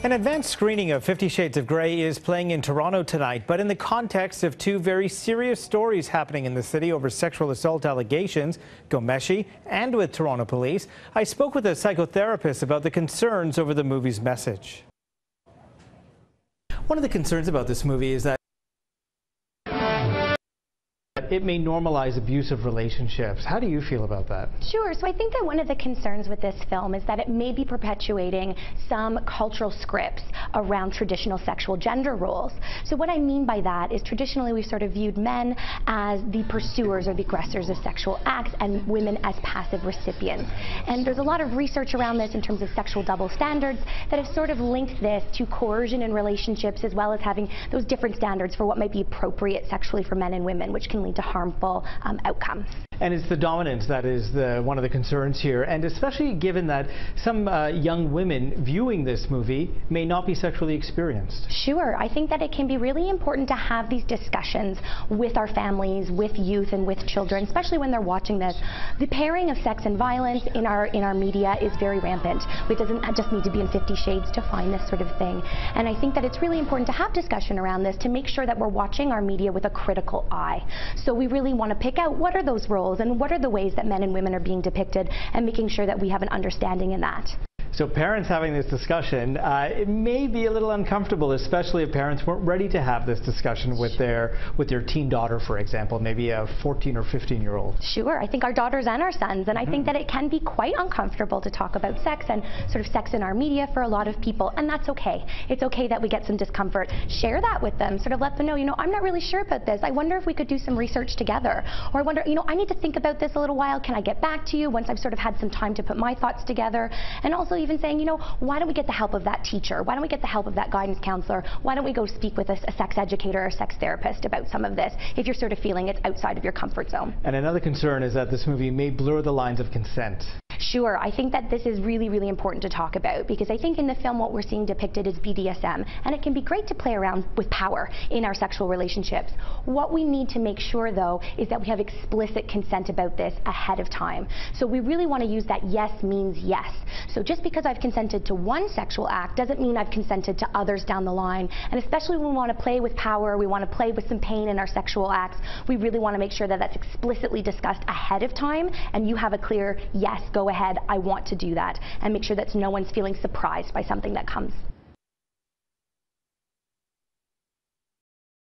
An advanced screening of 50 Shades of Grey is playing in Toronto tonight, but in the context of two very serious stories happening in the city over sexual assault allegations, Gomeshi and with Toronto police, I spoke with a psychotherapist about the concerns over the movie's message. One of the concerns about this movie is that it may normalize abusive relationships. How do you feel about that? Sure. So I think that one of the concerns with this film is that it may be perpetuating some cultural scripts around traditional sexual gender roles. So what I mean by that is traditionally we've sort of viewed men as the pursuers or the aggressors of sexual acts and women as passive recipients. And there's a lot of research around this in terms of sexual double standards that have sort of linked this to coercion in relationships, as well as having those different standards for what might be appropriate sexually for men and women, which can lead to harmful outcomes. And it's the dominance that is one of the concerns here, and especially given that some young women viewing this movie may not be sexually experienced. Sure. I think that it can be really important to have these discussions with our families, with youth, and with children, especially when they're watching this. The pairing of sex and violence in our media is very rampant. It doesn't just need to be in 50 Shades to find this sort of thing. And I think that it's really important to have discussion around this to make sure that we're watching our media with a critical eye. So we really want to pick out what are those roles and what are the ways that men and women are being depicted, and making sure that we have an understanding in that. So parents having this discussion, it may be a little uncomfortable, especially if parents weren't ready to have this discussion with their teen daughter, for example, maybe a 14 or 15-year-old. Sure. I think our daughters and our sons, and I think that it can be quite uncomfortable to talk about sex and sort of sex in our media for a lot of people, and that's okay. It's okay that we get some discomfort. Share that with them, sort of let them know, I'm not really sure about this. I wonder if we could do some research together. Or I wonder, I need to think about this a little while. Can I get back to you once I've sort of had some time to put my thoughts together? And also even saying, why don't we get the help of that teacher? Why don't we get the help of that guidance counselor? Why don't we go speak with a sex educator or a sex therapist about some of this if you're sort of feeling it's outside of your comfort zone? And another concern is that this movie may blur the lines of consent. Sure. I think that this is really, really important to talk about, because I think in the film what we're seeing depicted is BDSM, and it can be great to play around with power in our sexual relationships. What we need to make sure, though, is that we have explicit consent about this ahead of time. So we really want to use that yes means yes. So just because I've consented to one sexual act doesn't mean I've consented to others down the line. And especially when we want to play with power, we want to play with some pain in our sexual acts, we really want to make sure that that's explicitly discussed ahead of time, and you have a clear yes, go ahead, I want to do that, and make sure that no one's feeling surprised by something that comes